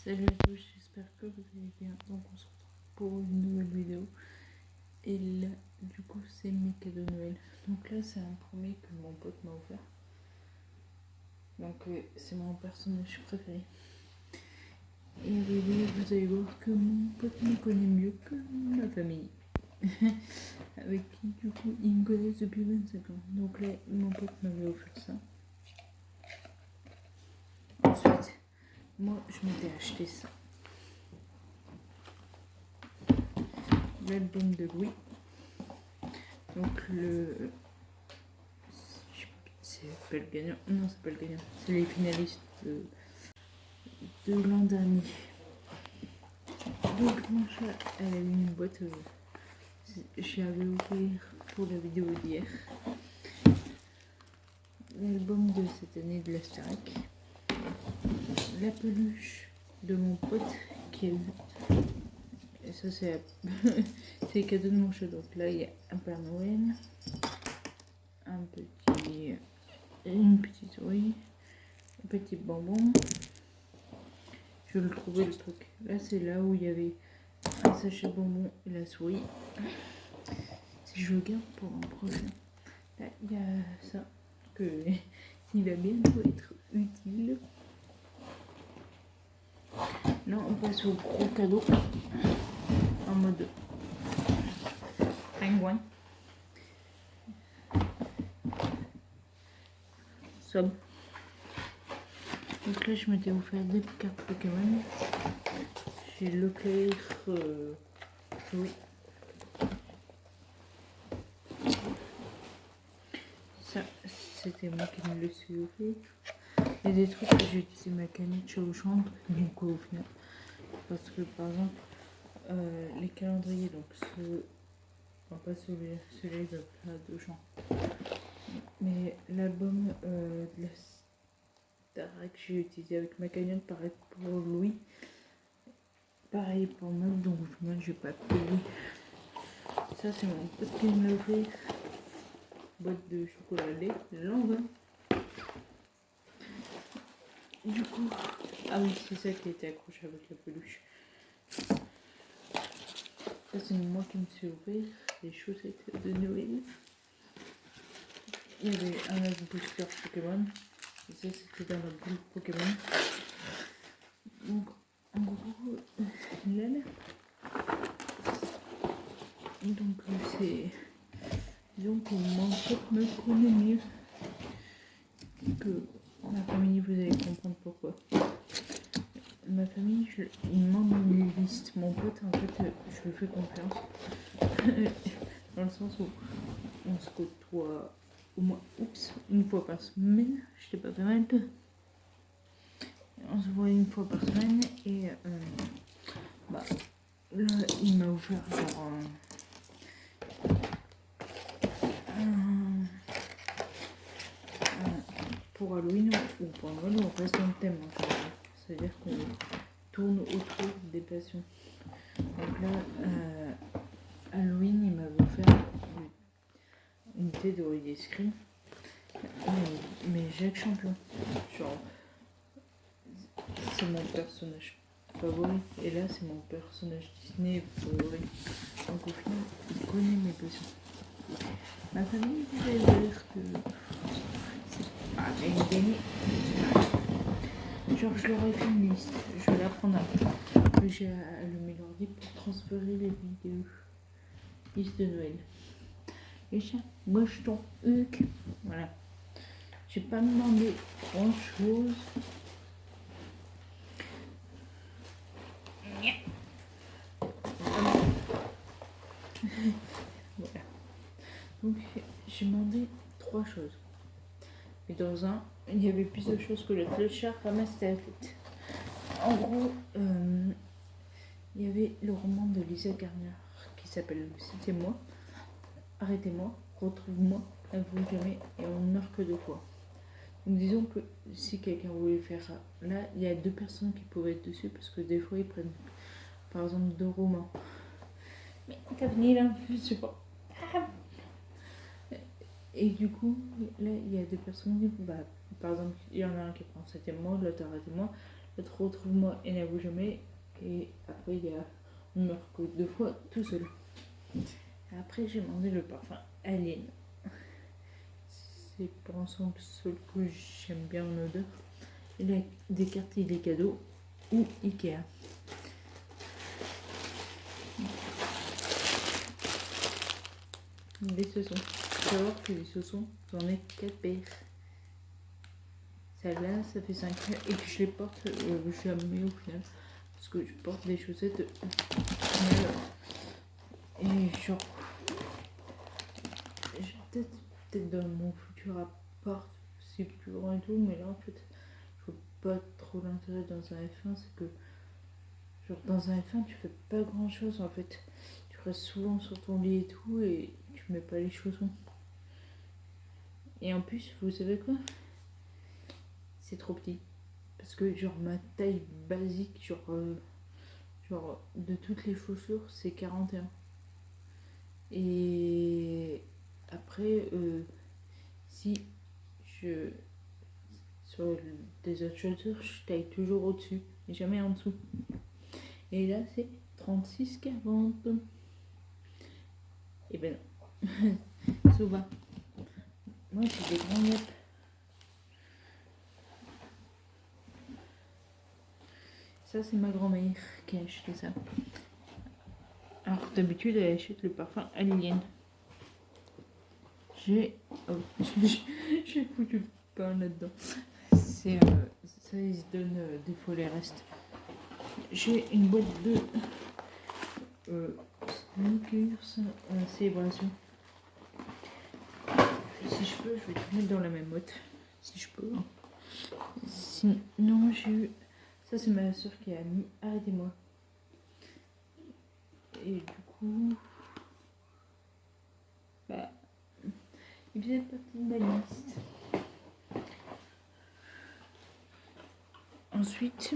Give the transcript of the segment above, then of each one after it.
Salut à tous, j'espère que vous allez bien. Donc on se retrouve pour une nouvelle vidéo. Et là, du coup, c'est mes cadeaux de Noël. Donc là, c'est un premier que mon pote m'a offert. Donc c'est mon personnage préféré. Et lui, vous allez voir que mon pote me connaît mieux que ma famille. Avec qui, du coup, il me connaît depuis 25 ans. Donc là, mon pote m'avait offert ça. Ensuite, moi, je m'étais acheté ça. L'album de Louis. Donc c'est pas le gagnant. Non, c'est pas le gagnant. C'est les finalistes de l'an dernier. Donc mon chat, elle a eu une boîte. J'avais ouvert pour la vidéo d'hier. L'album de cette année de la Starac. La peluche de mon pote qui est... Et ça c'est c'est le cadeau de mon chat. Donc là il y a un Père Noël, une petite souris, un petit bonbon. Je le trouvais le truc. Là c'est là où il y avait un sachet de bonbons et la souris. Si je regarde pour un prochain, là il y a ça que il va bientôt être utile. Là on passe au gros cadeau en mode pingouin. Somme. Donc là je m'étais offert des cartes Pokémon. J'ai Leclerc, oui. Ça c'était moi qui me le suis offert. Il y a des trucs que j'ai utilisé ma canette sur le champ, du coup au final. Parce que par exemple, les calendriers, donc ceux, enfin pas celui-là, celui-là il va pas de champ. Mais l'album de la Starac que j'ai utilisé avec ma cagnotte, pareil pour Louis, pareil pour moi, donc au final j'ai pas payé. Ça c'est mon pote qui me l'a offert. Boîte de chocolat lait, l'an 20. Du coup, ah oui, c'est ça qui était accroché avec la peluche. Ça c'est moi qui me suis offert les chaussettes de Noël. Il y avait un autre booster Pokémon. Et ça c'était dans la boule Pokémon. Donc en gros, l'aile. Donc c'est... Disons que mon pote me connaît mieux que ma famille, vous allez comprendre pourquoi. Ma famille, il me demande une liste. Mon pote, en fait, je lui fais confiance. Dans le sens où on se côtoie au moins une fois par semaine. Je t'ai pas fait mal. On se voit une fois par semaine et là, il m'a offert genre pour Halloween ou pour Noël, on reste dans le thème. C'est-à-dire qu'on tourne autour des passions. Donc là, Halloween, il m'avait offert une théorie d'escrime, mais Jacques Champion. Genre, c'est mon personnage favori. Et là, c'est mon personnage Disney favori. Donc au final, il connaît mes passions. Ma famille, vous allez dire que c'est pas gagné. Genre, je leur ai fait une liste. Je vais la prendre après. J'ai allumé l'ordi pour transférer les vidéos. Liste de Noël. Et ça, moi je t'en huc. Voilà. J'ai pas demandé grand chose. Voilà. Donc j'ai demandé 3 choses. Et dans un, il y avait plus de choses que l'autre. Le chat ramassait la tête. En gros, il y avait le roman de Lisa Garner qui s'appelle C'était moi. Arrêtez-moi, retrouve-moi, n'avoue jamais et on ne meurt que 2 fois. Donc disons que si quelqu'un voulait faire ça, là il y a 2 personnes qui pouvaient être dessus parce que des fois ils prennent par exemple 2 romans. Mais t'as venu là, je sais pas. Et du coup, là il y a 2 personnes, par exemple il y en a un qui prend C'était moi, l'autre Arrêtez-moi, Retrouve-moi et n'avoue jamais. Et après, il y a On meurt que 2 fois tout seul. Et après, j'ai demandé le parfum Alien. C'est pour ensemble seul que j'aime bien en odeur. Il a des cartes et des cadeaux ou Ikea. Les saucons. Il faut savoir que les saucons, j'en ai 4 paires. Celle-là, ça fait 5 et que je les porte jamais au final. Parce que je porte des chaussettes. Et genre, peut-être dans mon futur appart, c'est plus grand et tout, mais là en fait, je vois pas trop l'intérêt dans un F1, c'est que genre dans un F1 tu fais pas grand chose en fait. Tu restes souvent sur ton lit et tout et tu mets pas les chaussons. Et en plus, vous savez quoi? C'est trop petit. Parce que genre ma taille basique, genre de toutes les chaussures, c'est 41. Et après, si je sur des autres chaussures, je taille toujours au-dessus, et jamais en dessous. Et là, c'est 36,40. Et ben non. Souvent. Moi, j'ai des grands yep. Ça, c'est ma grand-mère qui a acheté ça. Alors, d'habitude, elle achète le parfum Alien. J'ai foutu le pain là-dedans. C'est ça, ils se donnent des fois les restes. J'ai une boîte de sneakers célébration. Si je peux, je vais tout mettre dans la même boîte. Si je peux. Hein. Sinon, j'ai eu. Ça, c'est ma soeur qui a mis Arrêtez-moi. Et du coup. Bah. Il faisait partie de ma liste. Ensuite.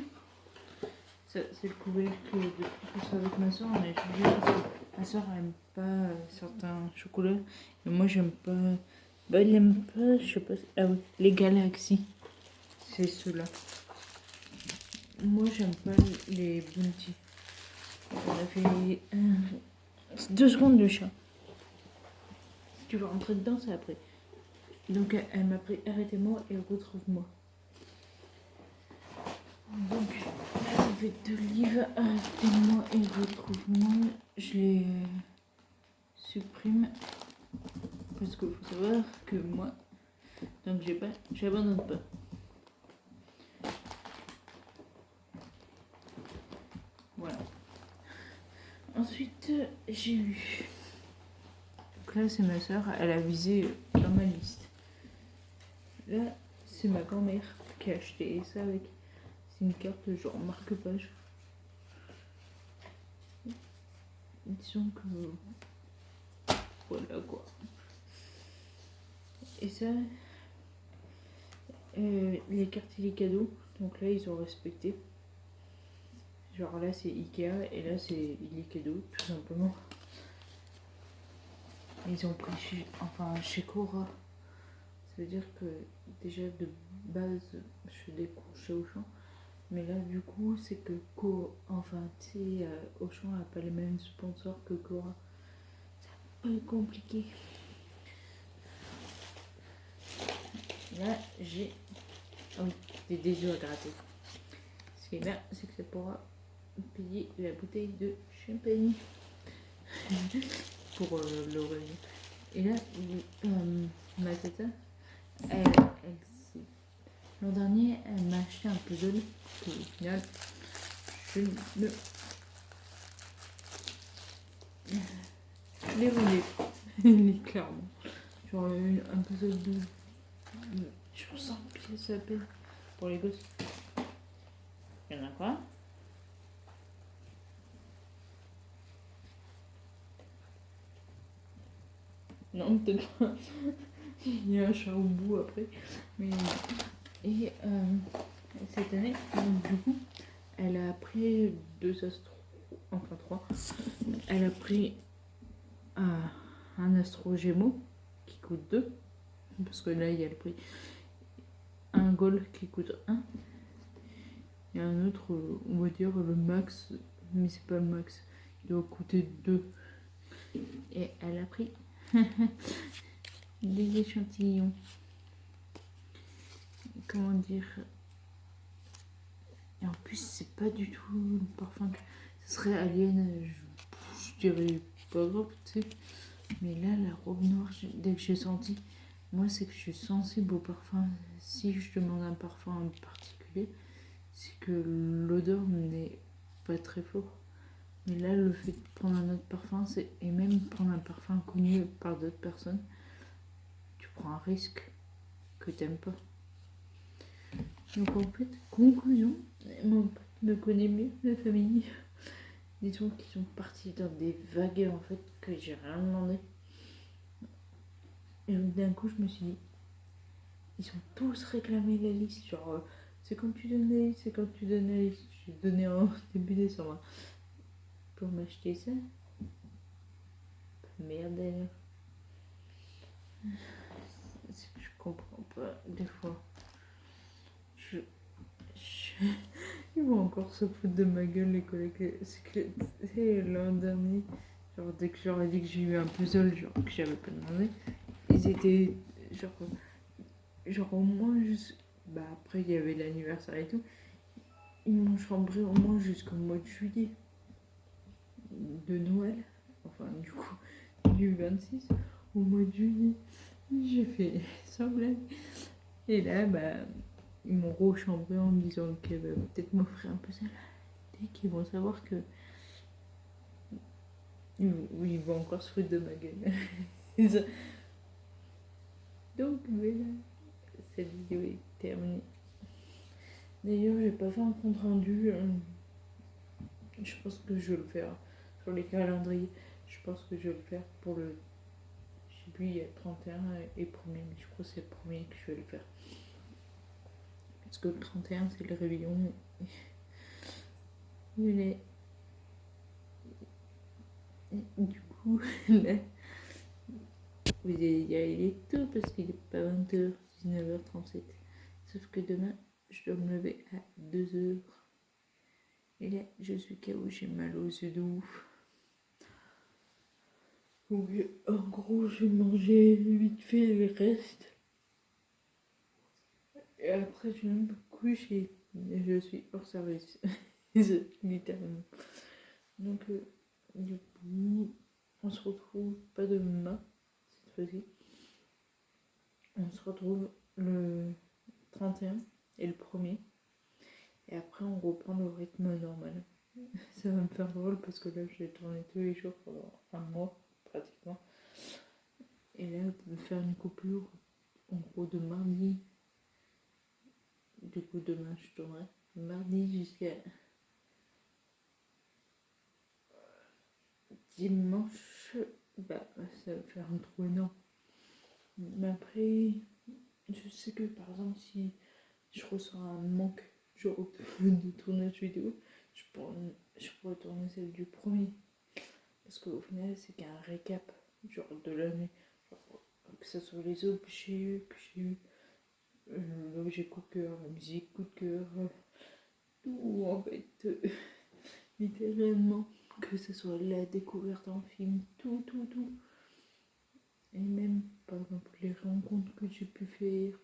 C'est le couvercle de plus avec ma soeur. On a échangé parce que ma soeur n'aime pas certains chocolats. Et moi, j'aime pas. Bah, elle n'aime pas, je sais pas. Ah oui, les galaxies. C'est ceux-là. Moi, j'aime pas les Bounty. On a fait 2 secondes de chat. Si tu veux rentrer dedans, c'est après. Donc, elle m'a pris Arrêtez-moi et Retrouve-moi. Donc, là, ça fait 2 livres. Arrêtez-moi et Retrouve-moi. Je les supprime. Parce qu'il faut savoir que moi, donc j'abandonne pas. Voilà. Ensuite, j'ai eu. Donc là, c'est ma soeur, elle a visé dans ma liste. Là, c'est ma grand-mère qui a acheté ça avec. C'est une carte genre marque-page. Disons que. Voilà quoi. Et ça. Les cartes et les cadeaux. Donc là, ils ont respecté. Genre là, c'est Ikea et là, c'est les cadeaux, tout simplement. Ils ont pris chez Cora. Ça veut dire que déjà de base, je fais des cours chez Auchan. Mais là, du coup, c'est que Auchan n'a pas les mêmes sponsors que Cora. C'est un peu compliqué. Là, j'ai des œufs à gratter. Ce qui est bien, c'est que ça pourra payer la bouteille de champagne pour l'oreille. Et là, ma tata, l'an dernier, elle m'a acheté un puzzle que au final, je ne les voulais clairement. Genre un puzzle de sur 100 pièces à peine pour les gosses. Il y en a quoi? Non, peut-être pas. Il y a un chat au bout après. Mais, et cette année, donc, du coup, elle a pris 2 astros, enfin 3. Elle a pris un astro gémeaux qui coûte 2. Parce que là, il y a le prix. Un gold qui coûte 1. Et un autre, on va dire le max, mais c'est pas le max. Il doit coûter 2. Et elle a pris des échantillons. Comment dire? Et en plus, c'est pas du tout le parfum que ce serait Alien. Je dirais pas grave, tu sais. Mais là, la robe noire, dès que j'ai senti, moi, c'est que je suis sensible au parfum. Si je demande un parfum en particulier, c'est que l'odeur n'est pas très fort. Mais là, le fait de prendre un autre parfum, et même prendre un parfum connu par d'autres personnes, tu prends un risque que t'aimes pas. Donc en fait, conclusion, mon pote me connaît mieux, la famille. Disons qu'ils sont partis dans des vagues en fait que j'ai rien demandé. Et d'un coup, je me suis dit, ils ont tous réclamé la liste. Genre, c'est quand tu donnes la liste, c'est quand tu donnes la liste. J'ai donné en début décembre pour m'acheter ça. Merde d'ailleurs. Je comprends pas des fois. Ils vont encore se foutre de ma gueule les collègues. C'est l'an dernier. Genre dès que j'aurais dit que j'ai eu un puzzle, genre que j'avais pas demandé, ils étaient genre au moins juste. Bah après il y avait l'anniversaire et tout. Ils m'ont chambré au moins jusqu'au mois de juillet. De Noël. Enfin du coup du 26 au mois de juillet. J'ai fait sans blague. Et là bah ils m'ont rechambré en me disant que bah, peut-être m'offrir un puzzle. Dès qu'ils vont savoir que oui, ils vont encore se foutre de ma gueule. Donc voilà, cette vidéo est terminée. D'ailleurs, j'ai pas fait un compte rendu. Je pense que je vais le faire sur les calendriers. Je pense que je vais le faire pour le. Je sais plus, il y a 31 et 1er, mais je crois que c'est le premier que je vais le faire. Parce que le 31, c'est le réveillon. Du coup, là, vous allez dire, il est tôt parce qu'il est pas 20h, 19h37. Sauf que demain, je dois me lever à 2h. Et là, je suis KO, j'ai mal aux yeux de ouf. Donc, en gros, je vais manger vite fait le reste. Et après, je vais me coucher. Et je suis hors service. Littéralement. Donc, du coup, on se retrouve pas demain, cette fois-ci. On se retrouve le 31 et le 1er. Et après, on reprend le rythme normal. Ça va me faire drôle parce que là, j'ai tourné tous les jours pendant un mois, pratiquement. Et là, de faire une coupure, en gros, de mardi. Du coup, demain, je tournerai. Mardi jusqu'à dimanche. Bah, ça va faire un trou énorme. Mais après, je sais que par exemple, si je ressens un manque genre de tournage vidéo, je pourrais tourner celle du premier. Parce qu'au final, c'est qu'un récap genre de l'année. Que ce soit les objets que j'ai eu, l'objet coup de cœur, la musique coup de cœur, tout en fait, littéralement. Que ce soit la découverte en film, tout. Et même, par exemple, les rencontres que j'ai pu faire.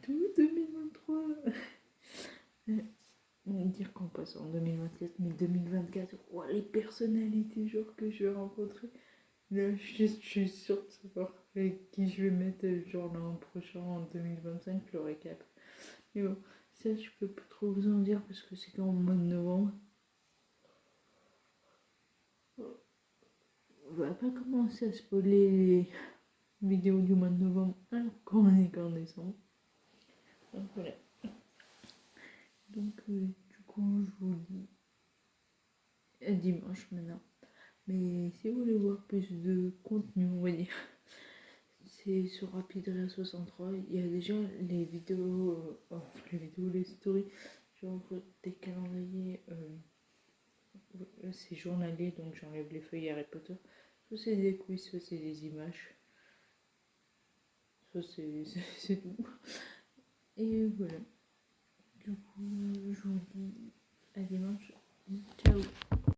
Tout 2023. Dire qu'on passe en 2024, mais 2024, oh, les personnalités genre que je vais rencontrer. Là, je suis sûre de savoir avec qui je vais mettre genre l'an prochain en 2025, le récap. Mais bon, ça je peux pas trop vous en dire parce que c'est qu'en mois de novembre. On va pas commencer à spoiler les vidéos du mois de novembre alors qu'on est qu'en décembre. Donc voilà. Donc du coup, je vous dis à dimanche maintenant. Mais si vous voulez voir plus de contenu, on va dire, c'est sur Rapidria 63. Il y a déjà les vidéos, les stories, genre des calendriers. C'est journalier, donc j'enlève les feuilles Harry Potter. Soit c'est des quiz, soit c'est des images. Soit c'est tout. Et voilà. Du coup, je vous dis à dimanche. Ciao.